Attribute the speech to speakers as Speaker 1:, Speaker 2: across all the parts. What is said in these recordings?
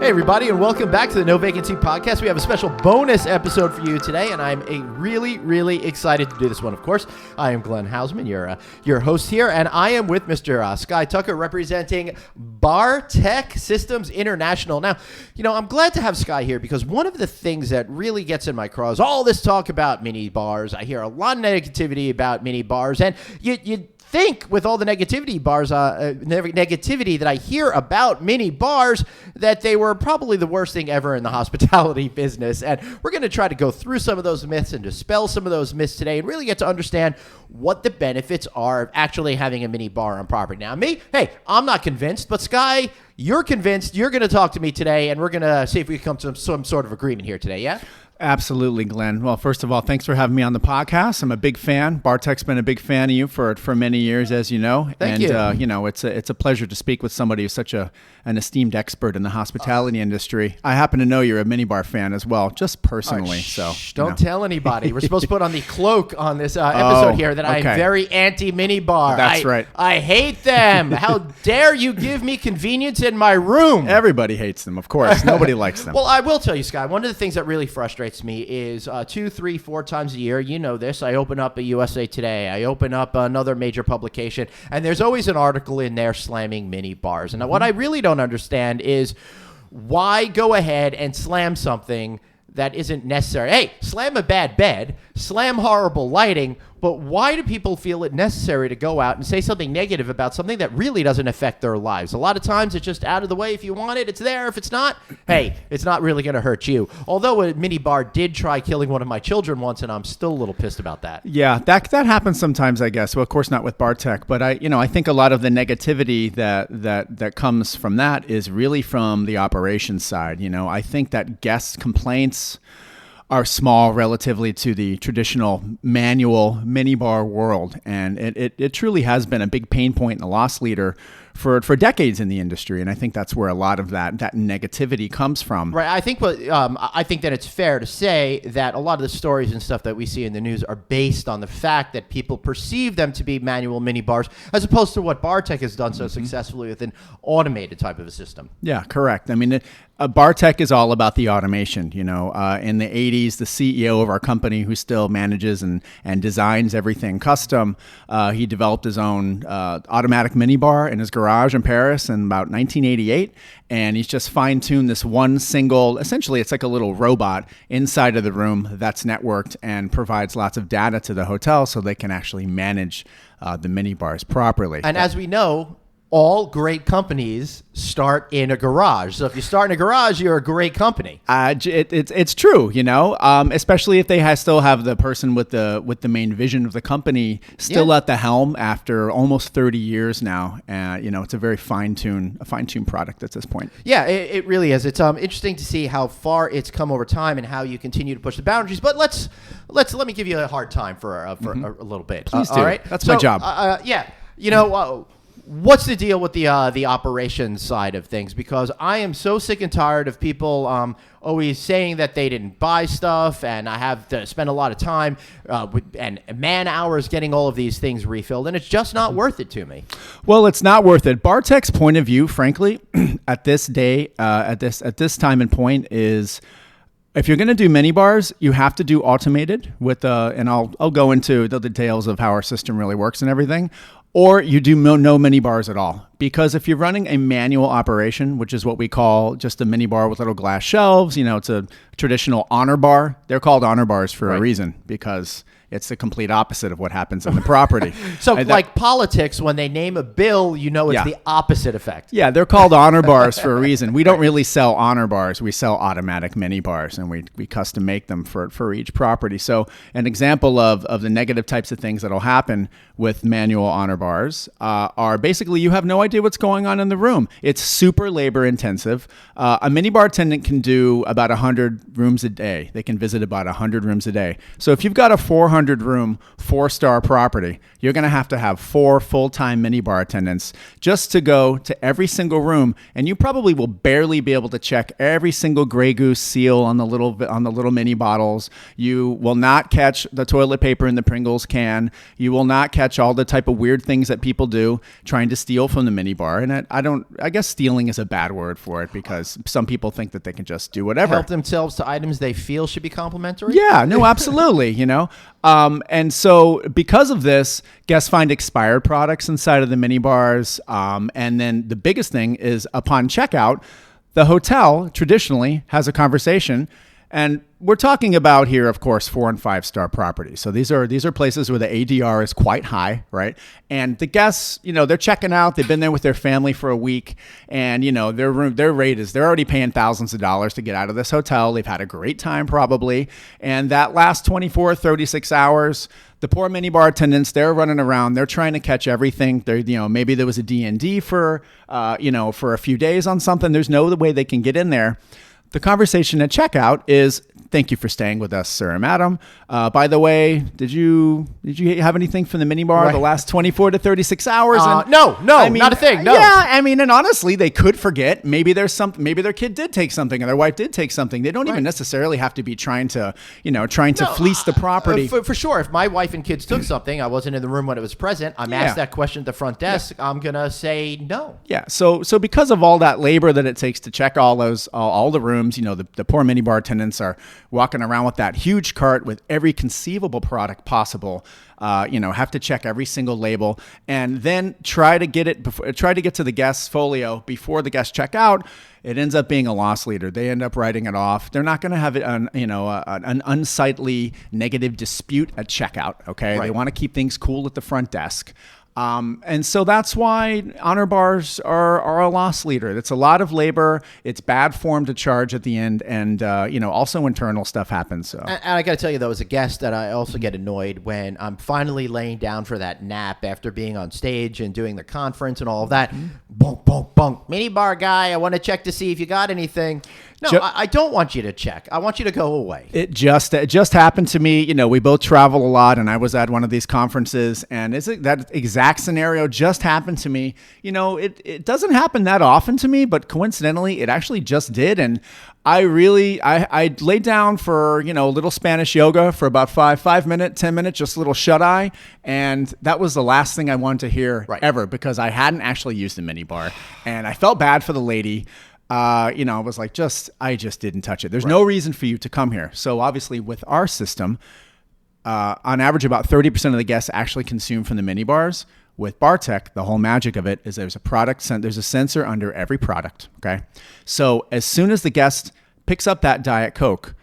Speaker 1: Hey, everybody, and welcome back to the No Vacancy Podcast. We have a special bonus episode for you today, and I'm really excited to do this one, of course. I am Glenn Hausman, your host here, and I am with Mr. Sky Tucker, representing Bartech Systems International. Now, I'm glad to have Sky here because one of the things that really gets in my craw is all this talk about mini bars. I hear a lot of negativity about mini bars, and you think with all the negativity that I hear about mini bars that they were probably the worst thing ever in the hospitality business. And we're going to try to go through some of those myths and dispel some of those myths today and really get to understand what the benefits are of actually having a mini bar on property. Now, I'm not convinced, but Sky, you're convinced. You're going to talk to me today, and we're going to see if we can come to some sort of agreement here today, yeah?
Speaker 2: Absolutely, Glenn. Well, first of all, thanks for having me on the podcast. I'm a big fan. Bartech's been a big fan of you for many years, as you know.
Speaker 1: Thank you.
Speaker 2: It's a pleasure to speak with somebody who's such an esteemed expert in the hospitality industry. I happen to know you're a minibar fan as well, just personally.
Speaker 1: Don't tell anybody. We're supposed to put on the cloak on this episode here that I'm very anti-minibar.
Speaker 2: That's right.
Speaker 1: I hate them. How dare you give me convenience in my room?
Speaker 2: Everybody hates them, of course. Nobody likes them.
Speaker 1: Well, I will tell you, Sky, one of the things that really frustrates me is 2, 3, 4 times a year, you know this, I open up a USA Today, I open up another major publication, and there's always an article in there slamming mini bars. And what I really don't understand is why go ahead and slam something that isn't necessary. Hey, slam a bad bed, slam horrible lighting, but why do people feel it necessary to go out and say something negative about something that really doesn't affect their lives? A lot of times it's just out of the way. If you want it, it's there. If it's not, hey, it's not really going to hurt you. Although a mini bar did try killing one of my children once, and I'm still a little pissed about that.
Speaker 2: Yeah, that happens sometimes, I guess. Well, of course not with Bartech, but I think a lot of the negativity that comes from that is really from the operations side. I think that guest complaints are small relatively to the traditional manual minibar world. And it truly has been a big pain point and a loss leader for decades in the industry. And I think that's where a lot of that negativity comes from.
Speaker 1: Right. I think that it's fair to say that a lot of the stories and stuff that we see in the news are based on the fact that people perceive them to be manual minibars as opposed to what Bartech has done so successfully with an automated type of a system.
Speaker 2: Yeah, correct. I mean, Bartech is all about the automation. In the 80s, the CEO of our company, who still manages and designs everything custom, he developed his own automatic minibar in his garage in Paris in about 1988. And he's just fine-tuned this one single, essentially it's like a little robot inside of the room that's networked and provides lots of data to the hotel so they can actually manage the minibars properly.
Speaker 1: And as we know, all great companies start in a garage. So if you start in a garage, you're a great company.
Speaker 2: It's true, especially if they still have the person with the main vision of the company still at the helm after almost 30 years now. It's a very fine-tuned product at this point.
Speaker 1: Yeah, it really is. It's interesting to see how far it's come over time and how you continue to push the boundaries. But let me give you a hard time for a little bit.
Speaker 2: Please do.
Speaker 1: All right,
Speaker 2: that's my job.
Speaker 1: What's the deal with the operations side of things? Because I am so sick and tired of people always saying that they didn't buy stuff, and I have to spend a lot of time and man hours getting all of these things refilled, and it's just not worth it to me.
Speaker 2: Well, it's not worth it. Bartech's point of view, frankly, at this time and point is, if you're going to do minibars, you have to do automated with and I'll go into the details of how our system really works and everything. Or you do no minibars at all. Because if you're running a manual operation, which is what we call just a minibar with little glass shelves, it's a traditional honor bar. They're called honor bars for a reason, because it's the complete opposite of what happens on the property.
Speaker 1: So like politics, when they name a bill, it's the opposite effect.
Speaker 2: Yeah, they're called honor bars for a reason. We don't really sell honor bars. We sell automatic mini bars, and we custom make them for each property. So an example of the negative types of things that will happen with manual honor bars are basically you have no idea what's going on in the room. It's super labor intensive. A minibar attendant can do about 100 rooms a day. They can visit about 100 rooms a day. So if you've got a 400 200 room, 4-star property, you're going to have 4 full-time minibar attendants just to go to every single room. And you probably will barely be able to check every single Grey Goose seal on the little mini bottles. You will not catch the toilet paper in the Pringles can. You will not catch all the type of weird things that people do trying to steal from the minibar. And I guess stealing is a bad word for it, because some people think that they can just do whatever.
Speaker 1: Help themselves to items they feel should be complimentary?
Speaker 2: Yeah, no, absolutely, And so because of this, guests find expired products inside of the minibars. And then the biggest thing is, upon checkout, the hotel traditionally has a conversation. And we're talking about here, of course, 4- and 5-star properties. So these are places where the ADR is quite high, right? And the guests, they're checking out. They've been there with their family for a week, and their rate is, they're already paying thousands of dollars to get out of this hotel. They've had a great time probably, and that last 24, 36 hours, the poor minibar attendants, they're running around. They're trying to catch everything. They're, maybe there was a D&D for a few days on something. There's no way they can get in there. The conversation at checkout is, "Thank you for staying with us, sir and madam. By the way, did you have anything from the minibar the last 24 to 36 hours?"
Speaker 1: No, not a thing. No.
Speaker 2: Yeah, and honestly, they could forget. Maybe their kid did take something, or their wife did take something. They don't even necessarily have to be trying to fleece the property.
Speaker 1: For sure, if my wife and kids took something, I wasn't in the room when it was present. I'm asked that question at the front desk. Yeah. I'm gonna say no.
Speaker 2: Yeah. So because of all that labor that it takes to check all the rooms, the poor minibar attendants are walking around with that huge cart with every conceivable product possible. Have to check every single label, and then try to get to the guest's folio before the guests check out. It ends up being a loss leader. They end up writing it off. They're not going to have an unsightly negative dispute at checkout. Okay, They want to keep things cool at the front desk. And so that's why honor bars are a loss leader. It's a lot of labor. It's bad form to charge at the end. And, also internal stuff happens. So.
Speaker 1: And I got to tell you, though, as a guest, that I also get annoyed when I'm finally laying down for that nap after being on stage and doing the conference and all of that. Bonk, bonk, bonk. Minibar guy, I want to check to see if you got anything. No, I don't want you to check. I want you to go away.
Speaker 2: It just happened to me. We both travel a lot, and I was at one of these conferences, and that exact scenario just happened to me. It doesn't happen that often to me, but coincidentally, it actually just did. And I laid down for, a little Spanish yoga for about 5 minutes, 10 minutes, just a little shut eye. And that was the last thing I wanted to hear ever, because I hadn't actually used the minibar, and I felt bad for the lady. I was like, I just didn't touch it. There's no reason for you to come here. So obviously with our system, on average, about 30% of the guests actually consume from the minibars. With Bartech, the whole magic of it is there's a sensor under every product. Okay. So as soon as the guest picks up that Diet Coke,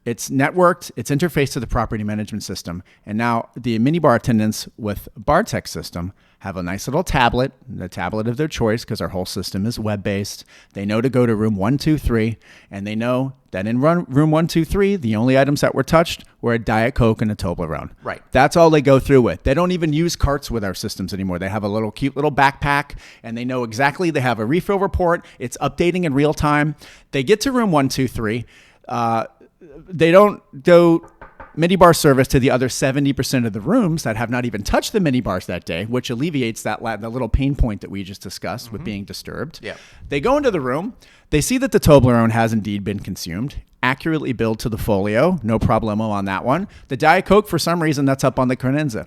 Speaker 2: it's networked, it's interfaced to the property management system. And now the minibar attendants with Bartech system have a nice little tablet, the tablet of their choice, because our whole system is web-based. They know to go to room 123, and they know that in room 123, the only items that were touched were a Diet Coke and a Toblerone.
Speaker 1: Right.
Speaker 2: That's all they go through with. They don't even use carts with our systems anymore. They have a cute little backpack, and they know exactly. They have a refill report. It's updating in real time. They get to room 123. They don't go minibar service to the other 70% of the rooms that have not even touched the minibars that day, which alleviates the little pain point that we just discussed with being disturbed.
Speaker 1: Yeah.
Speaker 2: They go into the room. They see that the Toblerone has indeed been consumed, accurately billed to the folio. No problemo on that one. The Diet Coke, for some reason, that's up on the credenza.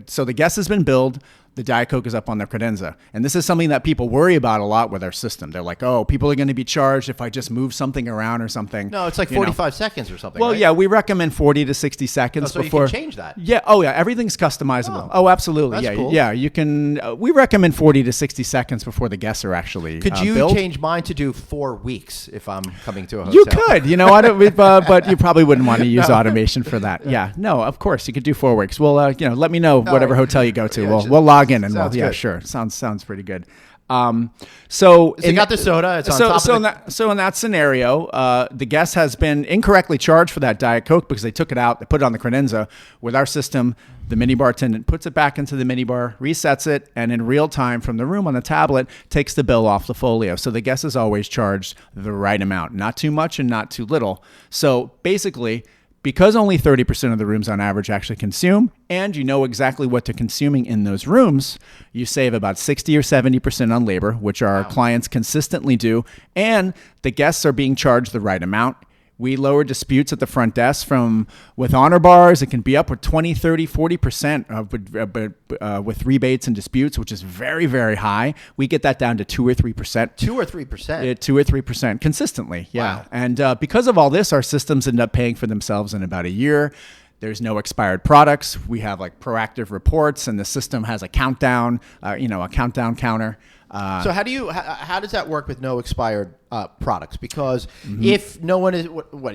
Speaker 2: So the guest has been billed. The Diet Coke is up on their credenza. And this is something that people worry about a lot with our system. They're like, oh, people are going to be charged if I just move something around or something.
Speaker 1: No, it's like 45 seconds or something.
Speaker 2: Well,
Speaker 1: right?
Speaker 2: yeah, we recommend 40 to 60 seconds
Speaker 1: so
Speaker 2: before.
Speaker 1: You can change that.
Speaker 2: Yeah. Oh, yeah. Everything's customizable. Oh, absolutely.
Speaker 1: That's cool.
Speaker 2: Yeah. You can. We recommend 40 to 60 seconds before the guests are actually.
Speaker 1: Could you
Speaker 2: billed.
Speaker 1: change mine to do 4 weeks if I'm coming to a hotel?
Speaker 2: You could. But you probably wouldn't want to use automation for that. Yeah. No, of course you could do 4 weeks. Well, let me know whatever hotel you go to. We'll log in and sure. Sounds pretty good. So
Speaker 1: you got the soda. It's on top
Speaker 2: so in that scenario, the guest has been incorrectly charged for that Diet Coke because they took it out, they put it on the credenza. With our system, the minibar attendant puts it back into the minibar, resets it, and in real time from the room on the tablet takes the bill off the folio. So the guest is always charged the right amount, not too much and not too little. So basically, because only 30% of the rooms on average actually consume, and you know exactly what they're consuming in those rooms, you save about 60 or 70% on labor, which our clients consistently do, and the guests are being charged the right amount. We lower disputes at the front desk with honor bars. It can be up with 20, 30, 40% with rebates and disputes, which is very, very high. We get that down to 2 or 3%.
Speaker 1: 2 or 3%?
Speaker 2: 2 or 3% consistently, yeah.
Speaker 1: Wow.
Speaker 2: And because of all this, our systems end up paying for themselves in about a year. There's no expired products. We have like proactive reports, and the system has a countdown, a countdown counter.
Speaker 1: So how does that work with no expired products? Because if no one is,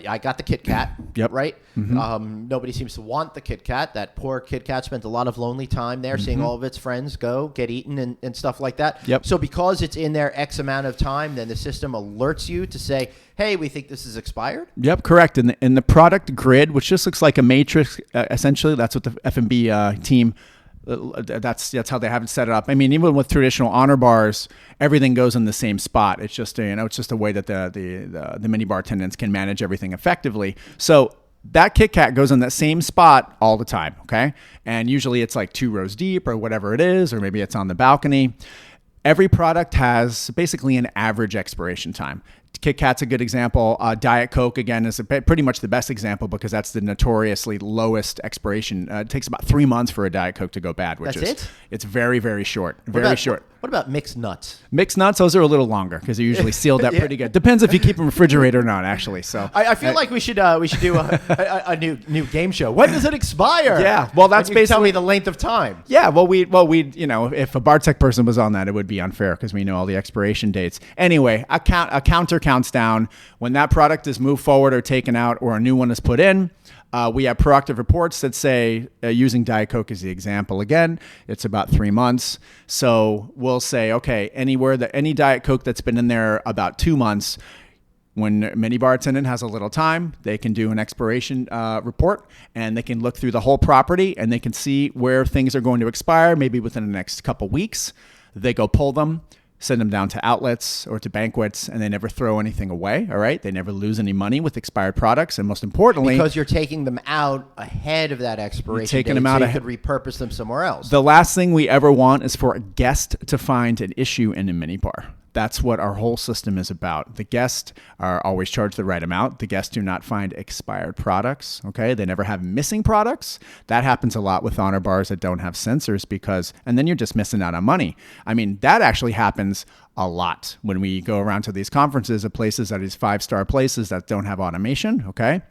Speaker 1: I got the Kit Kat, right? Nobody seems to want the Kit Kat. That poor Kit Kat spent a lot of lonely time there, seeing all of its friends get eaten and stuff like that. So because it's in there X amount of time, then the system alerts you to say, hey, we think this is expired?
Speaker 2: Yep, correct. In the product grid, which just looks like a matrix, essentially, that's what the F&B team. That's how they have it set up. I mean, even with traditional honor bars, everything goes in the same spot. It's just it's just a way that the minibar attendants can manage everything effectively. So that Kit Kat goes in that same spot all the time. Okay, and usually it's like 2 rows deep or whatever it is, or maybe it's on the balcony. Every product has basically an average expiration time. Kit Kat's a good example. Diet Coke, again, is pretty much the best example because that's the notoriously lowest expiration. It takes about 3 months for a Diet Coke to go bad, which it's very, very short. Short.
Speaker 1: What about mixed nuts?
Speaker 2: Mixed nuts, those are a little longer because they're usually sealed up pretty good. Depends if you keep them refrigerated or not, actually. So
Speaker 1: I feel like we should do a new game show. When does it expire?
Speaker 2: Yeah, well, that's basically
Speaker 1: tell me the length of time.
Speaker 2: Yeah, well, we if a Bartech person was on that, it would be unfair because we know all the expiration dates. Anyway, a counter counts down when that product is moved forward or taken out or a new one is put in. We have proactive reports that say, using Diet Coke as the example again, it's about 3 months. So we'll say, okay, any Diet Coke that's been in there about 2 months, when a minibar attendant has a little time, they can do an expiration report, and they can look through the whole property, and they can see where things are going to expire, maybe within the next couple weeks. They go pull them, send them down to outlets or to banquets, and they never throw anything away, all right? They never lose any money with expired products, and most importantly...
Speaker 1: Because you're taking them out ahead of that expiration date, so you could repurpose them somewhere else.
Speaker 2: The last thing we ever want is for a guest to find an issue in a minibar. That's what our whole system is about. The guests are always charged the right amount. The guests do not find expired products, okay? They never have missing products. That happens a lot with honor bars that don't have sensors and then you're just missing out on money. I mean, that actually happens a lot when we go around to these conferences at places that is 5-star places that don't have automation, okay?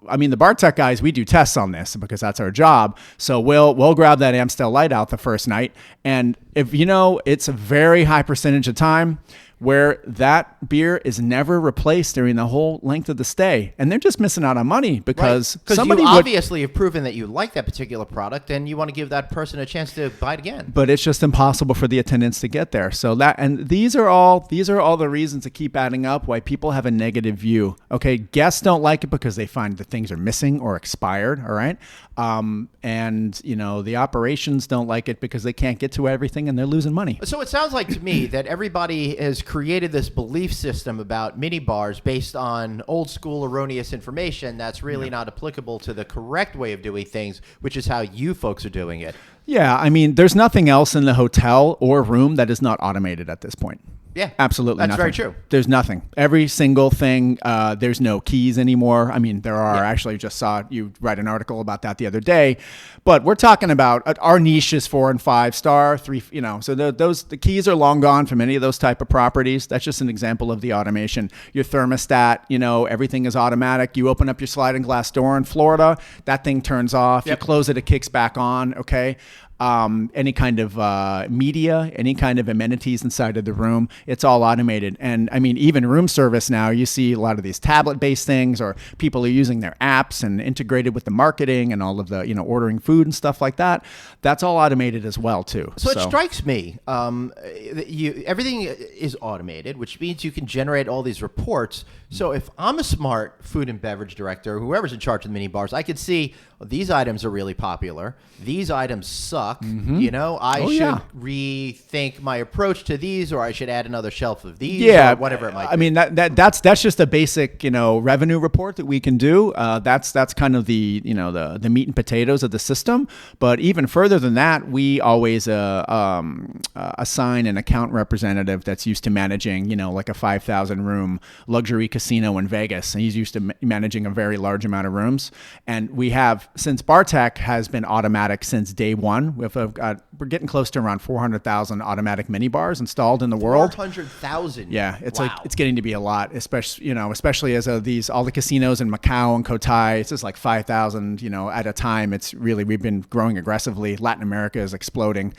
Speaker 2: I mean, the Bartech guys, we do tests on this because that's our job. So we'll grab that Amstel light out the first night. And if it's a very high percentage of time where that beer is never replaced during the whole length of the stay. And they're just missing out on money because somebody
Speaker 1: you obviously have proven that you like that particular product and you want to give that person a chance to buy it again.
Speaker 2: But it's just impossible for the attendants to get there. So these are all the reasons that keep adding up why people have a negative view. Okay, guests don't like it because they find that things are missing or expired, all right? And the operations don't like it because they can't get to everything and they're losing money.
Speaker 1: So it sounds like to me that everybody has created this belief system about minibars based on old school erroneous information that's really not applicable to the correct way of doing things, which is how you folks are doing it.
Speaker 2: Yeah, I mean, there's nothing else in the hotel or room that is not automated at this point.
Speaker 1: Yeah,
Speaker 2: absolutely.
Speaker 1: That's
Speaker 2: nothing.
Speaker 1: very true.
Speaker 2: There's nothing. Every single thing. There's no keys anymore. I mean, there are. Actually, just saw you write an article about that the other day. But we're talking about our niche is 4 and 5 star, 3. So the keys are long gone from any of those type of properties. That's just an example of the automation. Your thermostat. Everything is automatic. You open up your sliding glass door in Florida, that thing turns off. You close it kicks back on. Okay. Any kind of media, any kind of amenities inside of the room, it's all automated. And I mean, even room service now, you see a lot of these tablet-based things, or people are using their apps and integrated with the marketing and all of the, ordering food and stuff like that. That's all automated as well, too.
Speaker 1: So it strikes me, everything is automated, which means you can generate all these reports. So if I'm a smart food and beverage director, whoever's in charge of the mini bars, I could see these items are really popular. These items suck. stock, you know, I should
Speaker 2: yeah.
Speaker 1: rethink my approach to these, or I should add another shelf of these,
Speaker 2: Yeah,
Speaker 1: or whatever it might be.
Speaker 2: I mean, that's just a basic, you know, revenue report that we can do. That's kind of the, you know, the meat and potatoes of the system. But even further than that, we always assign an account representative that's used to managing, you know, like a 5,000 room luxury casino in Vegas, and he's used to managing a very large amount of rooms. And we have, since Bartech has been automatic since day one, we're getting close to around 400,000 automatic minibars installed in the world.
Speaker 1: 400,000.
Speaker 2: Yeah, it's
Speaker 1: wow.
Speaker 2: like it's getting to be a lot, especially as all the casinos in Macau and Cotai. It's just like 5,000, you know, at a time. It's really, we've been growing aggressively. Latin America is exploding.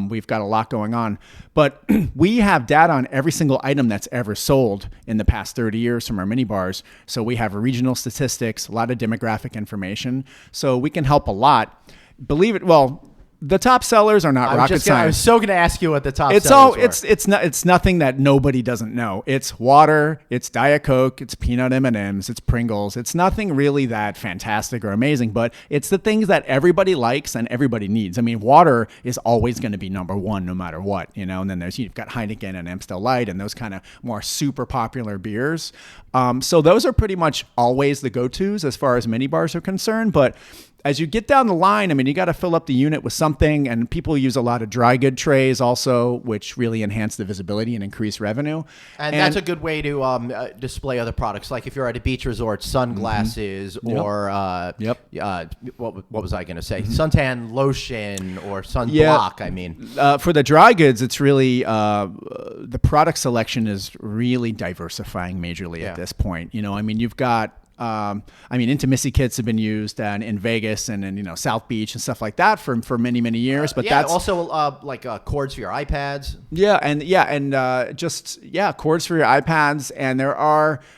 Speaker 2: We've got a lot going on, but we have data on every single item that's ever sold in the past 30 years from our minibars. So we have regional statistics, a lot of demographic information. So we can help a lot. Believe it, well, the top sellers are not rocket science.
Speaker 1: I was so going to ask you what the top sellers were.
Speaker 2: It's nothing that nobody doesn't know. It's water, it's Diet Coke, it's peanut M&Ms, it's Pringles. It's nothing really that fantastic or amazing, but it's the things that everybody likes and everybody needs. I mean, water is always going to be number one no matter what, you know. And then you've got Heineken and Amstel Light and those kind of more super popular beers. So those are pretty much always the go-tos as far as mini bars are concerned, but as you get down the line, I mean, you got to fill up the unit with something, and people use a lot of dry good trays also, which really enhance the visibility and increase revenue.
Speaker 1: And that's a good way to display other products, like if you're at a beach resort, sunglasses or what was I going to say? Suntan lotion or sunblock. I mean,
Speaker 2: for the dry goods, it's really the product selection is really diversifying majorly at this point. You know, I mean, you've got. Intimacy kits have been used in Vegas and in, you know, South Beach and stuff like that for many, many years. But that's
Speaker 1: also like cords for your iPads.
Speaker 2: Cords for your iPads. And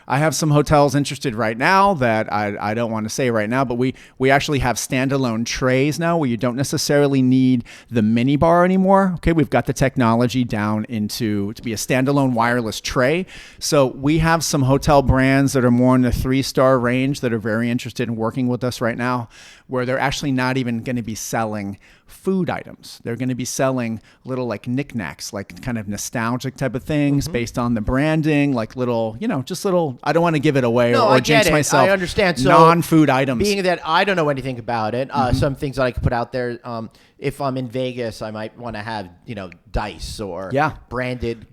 Speaker 2: I have some hotels interested right now that I don't want to say right now, but we actually have standalone trays now where you don't necessarily need the mini bar anymore. Okay, we've got the technology down to be a standalone wireless tray. So we have some hotel brands that are more in the 3-star range that are very interested in working with us right now, where they're actually not even going to be selling food items. They're going to be selling little like knickknacks, like kind of nostalgic type of things based on the branding, like little, you know, just little, I don't want to give it away or jinx myself.
Speaker 1: I understand. So
Speaker 2: non-food items.
Speaker 1: Being that I don't know anything about it, some things that I could put out there, if I'm in Vegas, I might want to have, you know, dice or branded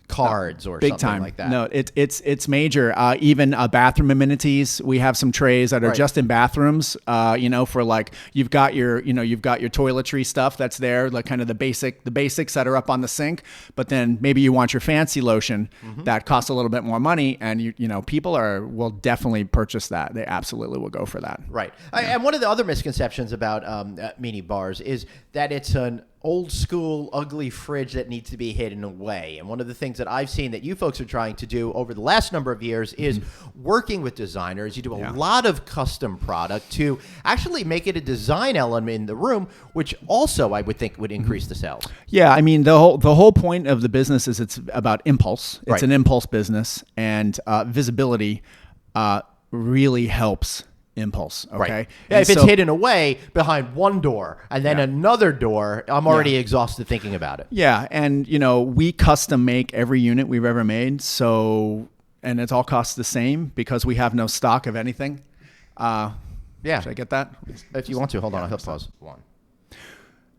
Speaker 1: cards or
Speaker 2: big
Speaker 1: something
Speaker 2: time
Speaker 1: like that.
Speaker 2: No, it's major. Even bathroom amenities. We have some trays that are just in bathrooms. You know, for like you've got your toiletry stuff that's there, like kind of the basics that are up on the sink. But then maybe you want your fancy lotion that costs a little bit more money, and you know people will definitely purchase that. They absolutely will go for that.
Speaker 1: Right. And one of the other misconceptions about mini bars is that it's an old school, ugly fridge that needs to be hidden away. And one of the things that I've seen that you folks are trying to do over the last number of years is working with designers. You do a lot of custom product to actually make it a design element in the room, which also I would think would increase the sales. Yeah,
Speaker 2: I mean, the whole point of the business is it's about impulse. It's an impulse business, and visibility really helps impulse. Okay.
Speaker 1: Right. Yeah, if it's hidden away behind one door and then another door, I'm already exhausted thinking about it.
Speaker 2: Yeah. And, you know, we custom make every unit we've ever made. So, and it all costs the same because we have no stock of anything. Should I get that?
Speaker 1: If you want to, hold on. I'll hit pause. One.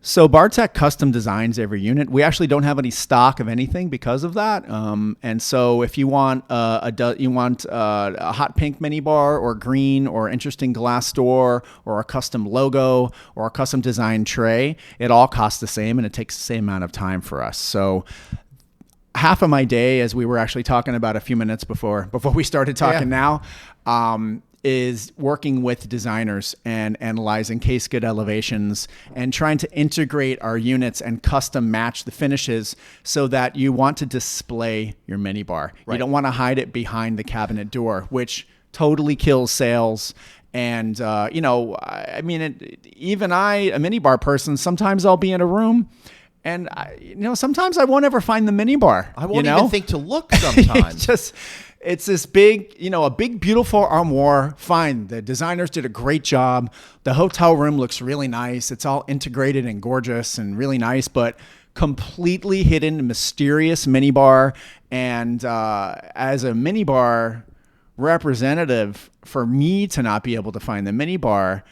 Speaker 2: So Bartech custom designs every unit. We actually don't have any stock of anything because of that. And so if you want a hot pink mini bar or green or interesting glass door or a custom logo or a custom design tray, it all costs the same and it takes the same amount of time for us. So half of my day, as we were actually talking about a few minutes before we started talking now, is working with designers and analyzing case good elevations and trying to integrate our units and custom match the finishes so that you want to display your mini bar. Right. You don't want to hide it behind the cabinet door, which totally kills sales. And, you know, I mean, even a mini bar person, sometimes I'll be in a room and sometimes I won't ever find the mini bar.
Speaker 1: I won't even think to look sometimes.
Speaker 2: It's this big, a big, beautiful armoire. Fine. The designers did a great job. The hotel room looks really nice. It's all integrated and gorgeous and really nice, but completely hidden, mysterious minibar. And as a minibar representative, for me to not be able to find the minibar,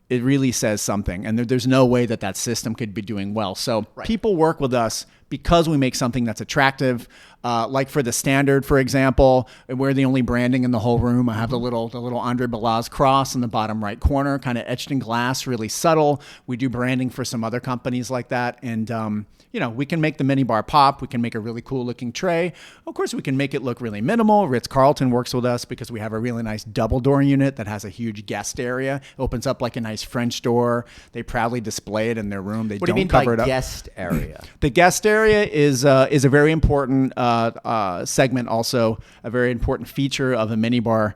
Speaker 2: it really says something. And there's no way that system could be doing well. So people work with us because we make something that's attractive. Like for the standard, for example, we're the only branding in the whole room. I have the little Andre Balazs cross in the bottom right corner, kind of etched in glass, really subtle. We do branding for some other companies like that. And, we can make the minibar pop. We can make a really cool looking tray. Of course, we can make it look really minimal. Ritz-Carlton works with us because we have a really nice double door unit that has a huge guest area. It opens up like a nice French door. They proudly display it in their room.
Speaker 1: What do you mean
Speaker 2: cover
Speaker 1: by
Speaker 2: it up.
Speaker 1: Guest area?
Speaker 2: The guest area is a very important segment, also a very important feature of a minibar.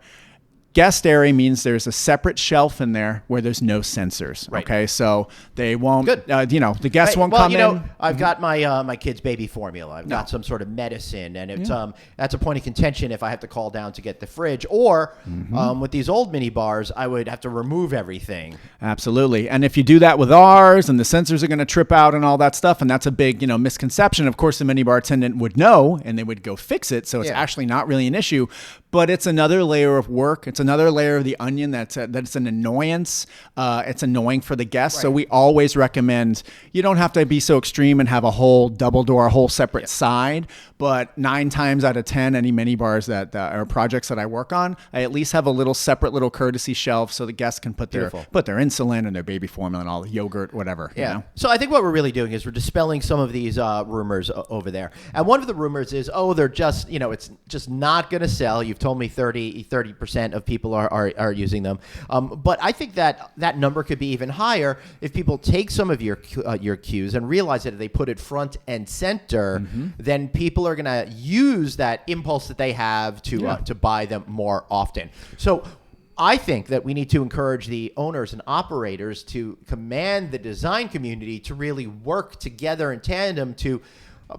Speaker 2: Guest area means there's a separate shelf in there where there's no sensors.
Speaker 1: Right.
Speaker 2: Okay, so they won't.
Speaker 1: Good.
Speaker 2: The guests won't come in.
Speaker 1: I've got my kid's baby formula. I've got some sort of medicine, and it's that's a point of contention if I have to call down to get the fridge, or with these old mini bars, I would have to remove everything.
Speaker 2: Absolutely, and if you do that with ours, and the sensors are going to trip out and all that stuff, and that's a big misconception. Of course, the mini bar attendant would know, and they would go fix it. So it's actually not really an issue. But it's another layer of work. It's another layer of the onion that's an annoyance. It's annoying for the guests. Right. So we always recommend, you don't have to be so extreme and have a whole double door, a whole separate side. But 9 times out of 10, any mini bars that are projects that I work on, I at least have a little separate little courtesy shelf so the guests can put their insulin and their baby formula and all the yogurt, whatever.
Speaker 1: Yeah. So I think what we're really doing is we're dispelling some of these rumors over there. And one of the rumors is, they're just, it's just not going to sell. You've told me 30% of people are using them. But I think that number could be even higher if people take some of your cues and realize that if they put it front and center, then people are going to use that impulse that they have to buy them more often. So I think that we need to encourage the owners and operators to command the design community to really work together in tandem to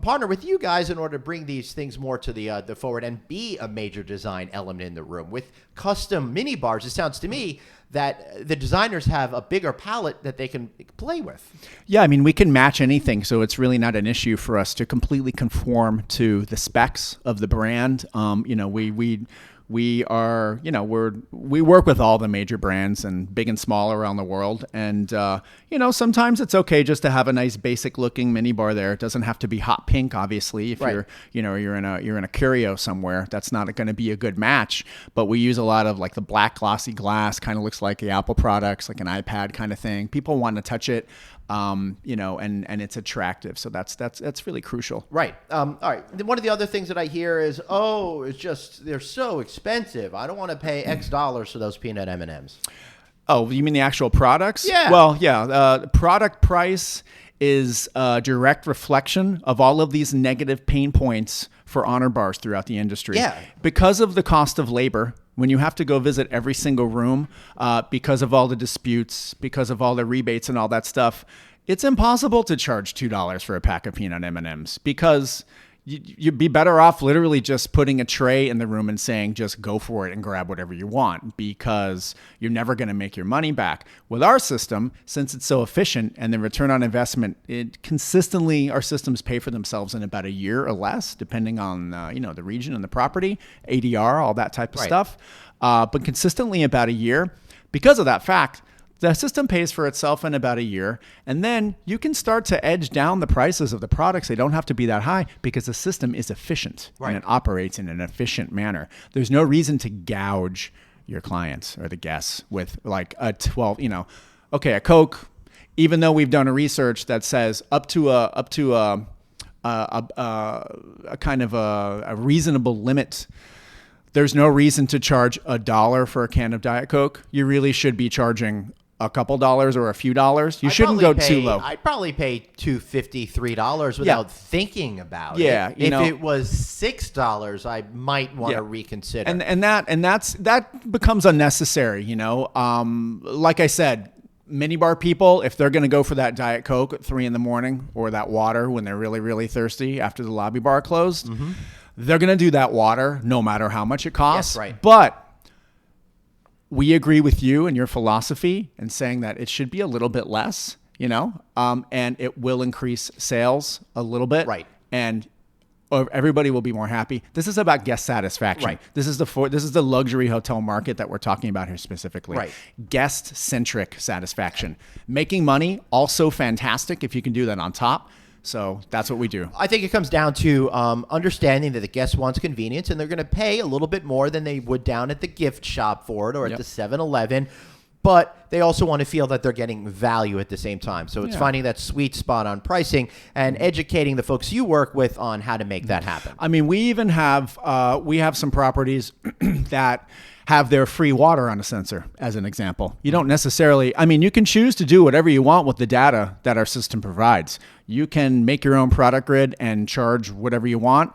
Speaker 1: partner with you guys in order to bring these things more to the forward and be a major design element in the room. With custom mini bars, it sounds to me that the designers have a bigger palette that they can play with.
Speaker 2: Yeah, I mean, we can match anything, so it's really not an issue for us to completely conform to the specs of the brand. We are, we work with all the major brands and big and small around the world. And, sometimes it's okay just to have a nice basic looking mini bar there. It doesn't have to be hot pink, obviously. If you're in a curio somewhere, that's not going to be a good match. But we use a lot of like the black glossy glass, kind of looks like the Apple products, like an iPad kind of thing. People want to touch it. And it's attractive. So that's really crucial.
Speaker 1: Right. All right. One of the other things that I hear is, it's just, they're so expensive. I don't want to pay X dollars for those peanut M&Ms.
Speaker 2: Oh, you mean the actual products?
Speaker 1: Yeah.
Speaker 2: Well, yeah. Product price is a direct reflection of all of these negative pain points for honor bars throughout the industry.
Speaker 1: Yeah.
Speaker 2: Because of the cost of labor, when you have to go visit every single room, because of all the disputes, because of all the rebates and all that stuff, it's impossible to charge $2 for a pack of peanut M&Ms because you'd be better off literally just putting a tray in the room and saying, just go for it and grab whatever you want, because you're never going to make your money back. With our system, since it's so efficient and the return on investment, our systems pay for themselves in about a year or less, depending on, the region and the property, ADR, all that type of stuff. But consistently about a year. Because of that fact, the system pays for itself in about a year, and then you can start to edge down the prices of the products. They don't have to be that high because the system is efficient and it operates in an efficient manner. There's no reason to gouge your clients or the guests with like a 12, a Coke, even though we've done a research that says up to a kind of a reasonable limit, there's no reason to charge $1 for a can of Diet Coke. You really should be charging a couple dollars or a few dollars. You shouldn't go too low.
Speaker 1: I'd probably pay $2.50, $3 without thinking about it.
Speaker 2: Yeah,
Speaker 1: if it was $6, I might want to reconsider.
Speaker 2: And that becomes unnecessary. Like I said, minibar people, if they're going to go for that Diet Coke at 3 a.m. or that water when they're really, really thirsty after the lobby bar closed, they're going to do that water no matter how much it costs.
Speaker 1: Yes, right.
Speaker 2: But we agree with you and your philosophy in saying that it should be a little bit less, and it will increase sales a little bit.
Speaker 1: Right.
Speaker 2: And everybody will be more happy. This is about guest satisfaction.
Speaker 1: Right.
Speaker 2: This is the luxury hotel market that we're talking about here specifically.
Speaker 1: Right.
Speaker 2: Guest-centric satisfaction. Making money, also fantastic if you can do that on top. So that's what we do.
Speaker 1: I think it comes down to understanding that the guest wants convenience, and they're going to pay a little bit more than they would down at the gift shop for it or at the 7-Eleven. But they also want to feel that they're getting value at the same time. So it's finding that sweet spot on pricing and educating the folks you work with on how to make that happen.
Speaker 2: I mean, we even have some properties that have their free water on a sensor, as an example. You don't necessarily, you can choose to do whatever you want with the data that our system provides. You can make your own product grid and charge whatever you want.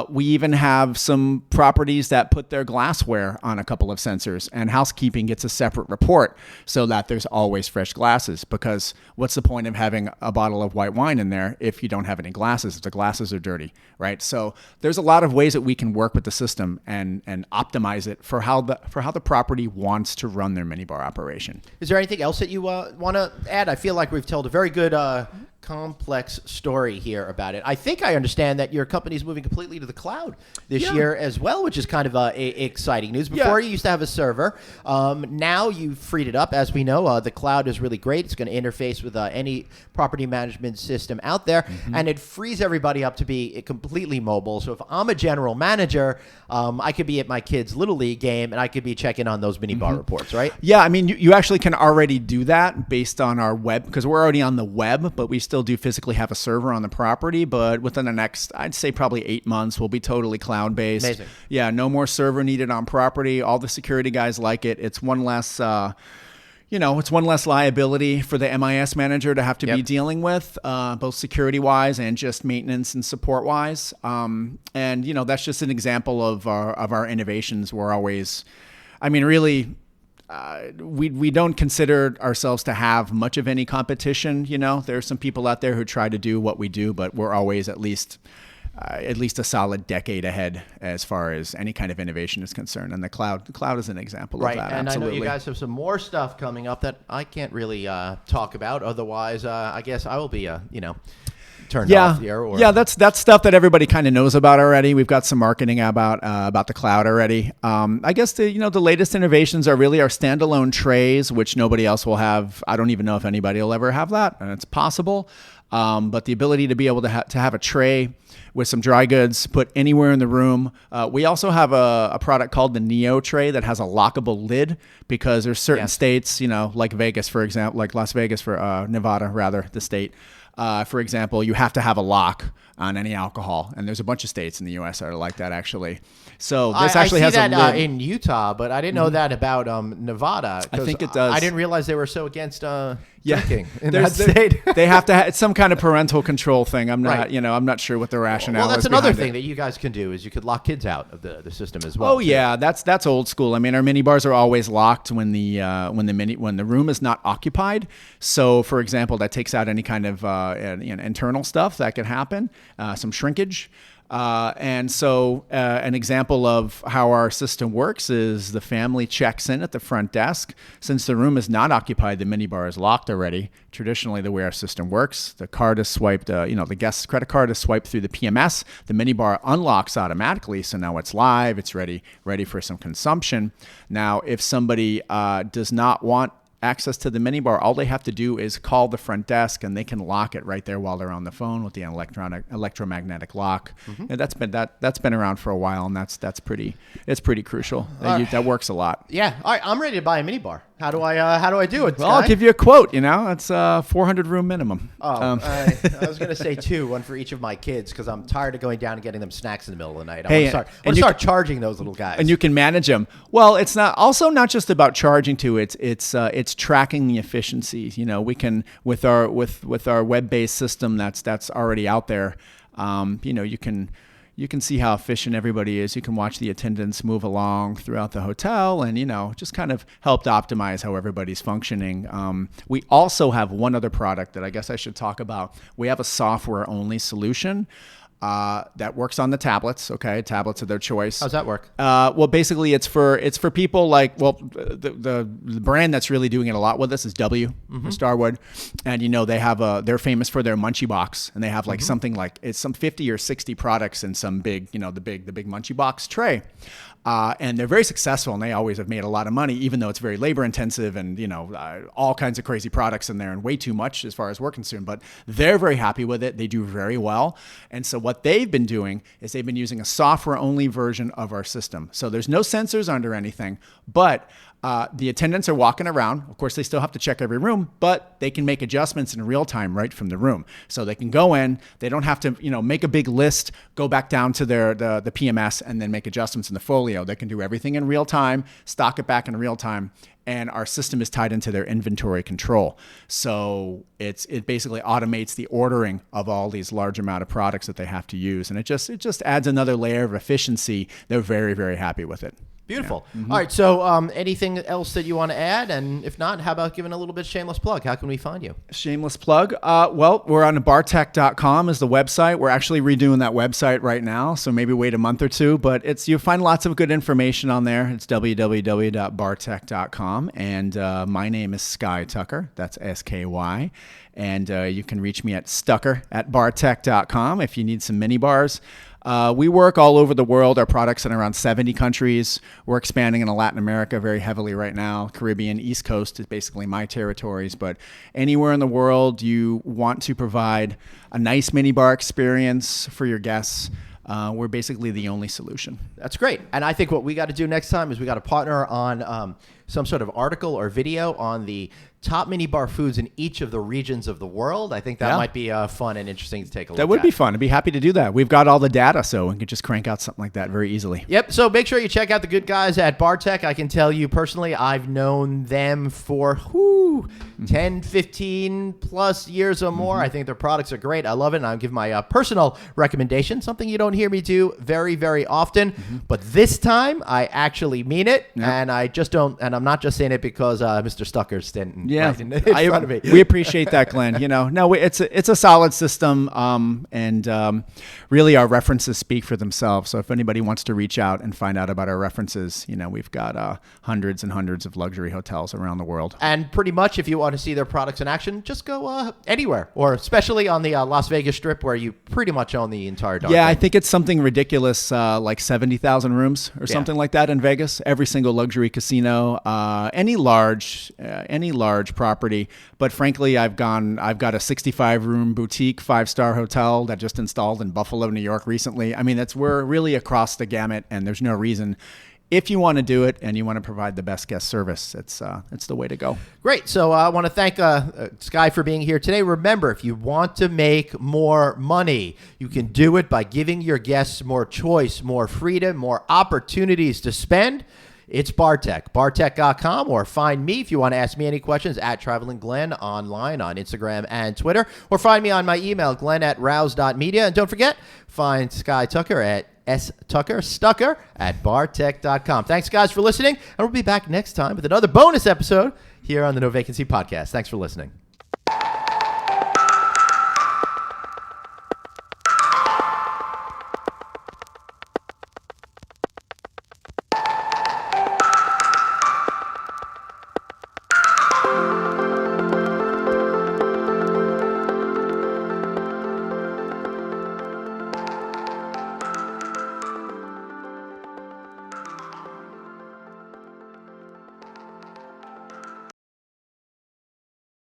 Speaker 2: We even have some properties that put their glassware on a couple of sensors, and housekeeping gets a separate report so that there's always fresh glasses, because what's the point of having a bottle of white wine in there if you don't have any glasses, if the glasses are dirty, right? So there's a lot of ways that we can work with the system and optimize it for how the property wants to run their minibar operation.
Speaker 1: Is there anything else that you want to add? I feel like we've told a very good complex story here about it. I think I understand that your company is moving completely to the cloud this year as well, which is kind of exciting news. Before you used to have a server. Now you've freed it up. As we know, the cloud is really great. It's going to interface with any property management system out there, and it frees everybody up to be completely mobile. So if I'm a general manager, I could be at my kid's Little League game, and I could be checking on those minibar reports, right?
Speaker 2: Yeah, you actually can already do that based on our web, because we're already on the web, but we still do physically have a server on the property. But within the next, I'd say probably 8 months, we'll be totally cloud-based.
Speaker 1: Amazing.
Speaker 2: Yeah, no more server needed on property. All the security guys like it. It's one less, it's one less liability for the MIS manager to have to be dealing with, both security-wise and just maintenance and support-wise. And that's just an example of our innovations. We're always, really. We don't consider ourselves to have much of any competition. There are some people out there who try to do what we do, but we're always at least a solid decade ahead as far as any kind of innovation is concerned. And the cloud is an example of that.
Speaker 1: And
Speaker 2: absolutely.
Speaker 1: I know you guys have some more stuff coming up that I can't really talk about. Otherwise, I guess I will be, turned off here.
Speaker 2: Yeah, that's stuff that everybody kind of knows about already. We've got some marketing about the cloud already. I guess the latest innovations are really our standalone trays, which nobody else will have. I don't even know if anybody will ever have that, and it's possible. But the ability to be able to have a tray with some dry goods put anywhere in the room. We also have a product called the Neo tray that has a lockable lid, because there's certain states, like Vegas, for example, like Las Vegas for Nevada, rather, the state. For example, you have to have a lock on any alcohol, and there's a bunch of states in the U.S. that are like that, actually. So this actually has a lid.
Speaker 1: I see that in Utah, but I didn't know that about Nevada.
Speaker 2: I think it does.
Speaker 1: I didn't realize they were so against drinking in
Speaker 2: that
Speaker 1: state.
Speaker 2: They have to have it's some kind of parental control thing. I'm not, I'm not sure what the rationale is.
Speaker 1: Well, that's another thing that you guys can do, is you could lock kids out of the system as well.
Speaker 2: Oh yeah, that's old school. Our minibars are always locked when the room is not occupied. So, for example, that takes out any kind of internal stuff that could happen, some shrinkage. And so an example of how our system works is the family checks in at the front desk. Since the room is not occupied, the minibar is locked already. Traditionally, the way our system works, the card is swiped, the guest's credit card is swiped through the PMS. The minibar unlocks automatically, so now it's live, it's ready for some consumption. Now, if somebody does not want access to the minibar, all they have to do is call the front desk, and they can lock it right there while they're on the phone with the electromagnetic lock. And that's been around for a while, and it's pretty crucial. That works a lot.
Speaker 1: Yeah, all right, I'm ready to buy a minibar. How do I do it?
Speaker 2: Well, I'll give you a quote. It's 400 room minimum.
Speaker 1: I was going to say one for each of my kids, because I'm tired of going down and getting them snacks in the middle of the night. I want to start charging those little guys.
Speaker 2: And you can manage them. Well, it's not just about charging to it. It's tracking the efficiencies. We can with our web-based system that's already out there. You can see how efficient everybody is. You can watch the attendants move along throughout the hotel, and just kind of help to optimize how everybody's functioning. We also have one other product that I guess I should talk about. We have a software-only solution. that works on the tablets. Okay, tablets of their choice.
Speaker 1: How's that work?
Speaker 2: Well, basically, it's for people like the brand that's really doing it a lot with this is Starwood, and they have they're famous for their Munchie box, and they have like something like it's some 50 or 60 products in some big the big Munchie box tray. And they're very successful, and they always have made a lot of money, even though it's very labor intensive and, all kinds of crazy products in there and way too much as far as we're concerned. But they're very happy with it. They do very well. And so what they've been doing is they've been using a software-only version of our system. So there's no sensors under anything, but the attendants are walking around. Of course, they still have to check every room, but they can make adjustments in real time right from the room. So they can go in. They don't have to, make a big list, go back down to the PMS, and then make adjustments in the folio. They can do everything in real time, stock it back in real time, and our system is tied into their inventory control. So it basically automates the ordering of all these large amount of products that they have to use, and it just adds another layer of efficiency. They're very, very happy with it.
Speaker 1: Beautiful. Yeah. All right. So anything else that you want to add? And if not, how about giving a little bit shameless plug? How can we find you?
Speaker 2: Shameless plug. Well, we're on bartech.com is the website. We're actually redoing that website right now. So maybe wait a month or two, but you'll find lots of good information on there. It's www.bartech.com. And my name is Sky Tucker. That's SKY. And you can reach me at stucker@bartech.com if you need some minibars. We work all over the world. Our products in around 70 countries. We're expanding into Latin America very heavily right now. Caribbean, East Coast is basically my territories. But anywhere in the world you want to provide a nice minibar experience for your guests, we're basically the only solution.
Speaker 1: That's great. And I think what we got to do next time is we got to partner on some sort of article or video on the top minibar foods in each of the regions of the world. I think that might be fun and interesting to take a look at.
Speaker 2: That would be fun. I'd be happy to do that. We've got all the data, so we can just crank out something like that very easily.
Speaker 1: Yep. So make sure you check out the good guys at Bartech. I can tell you personally, I've known them for 10, 15 plus years or more. I think their products are great. I love it. And I'll give my personal recommendation, something you don't hear me do very, very often. But this time, I actually mean it. And I just don't, and I'm not just saying it because Mr. Stucker's standing right in front of me.
Speaker 2: We appreciate that, Glenn. No, it's a solid system, and really our references speak for themselves. So if anybody wants to reach out and find out about our references, we've got hundreds and hundreds of luxury hotels around the world.
Speaker 1: And pretty much, if you want to see their products in action, just go anywhere, or especially on the Las Vegas Strip, where you pretty much own the entire darn thing.
Speaker 2: I think it's something ridiculous, like 70,000 rooms or something like that in Vegas. Every single luxury casino, any large property. But frankly, I've got a 65-room boutique 5-star hotel that just installed in Buffalo, New York recently. I mean, we're really across the gamut, and there's no reason. If you want to do it and you want to provide the best guest service, it's the way to go.
Speaker 1: Great. So I want to thank Sky for being here today. Remember, if you want to make more money, you can do it by giving your guests more choice, more freedom, more opportunities to spend. It's Bartech, bartech.com, or find me if you want to ask me any questions at Traveling Glenn online on Instagram and Twitter, or find me on my email, glenn@rouse.media. And don't forget, find Sky Tucker at stucker at bartech.com. Thanks, guys, for listening, and we'll be back next time with another bonus episode here on the No Vacancy Podcast. Thanks for listening.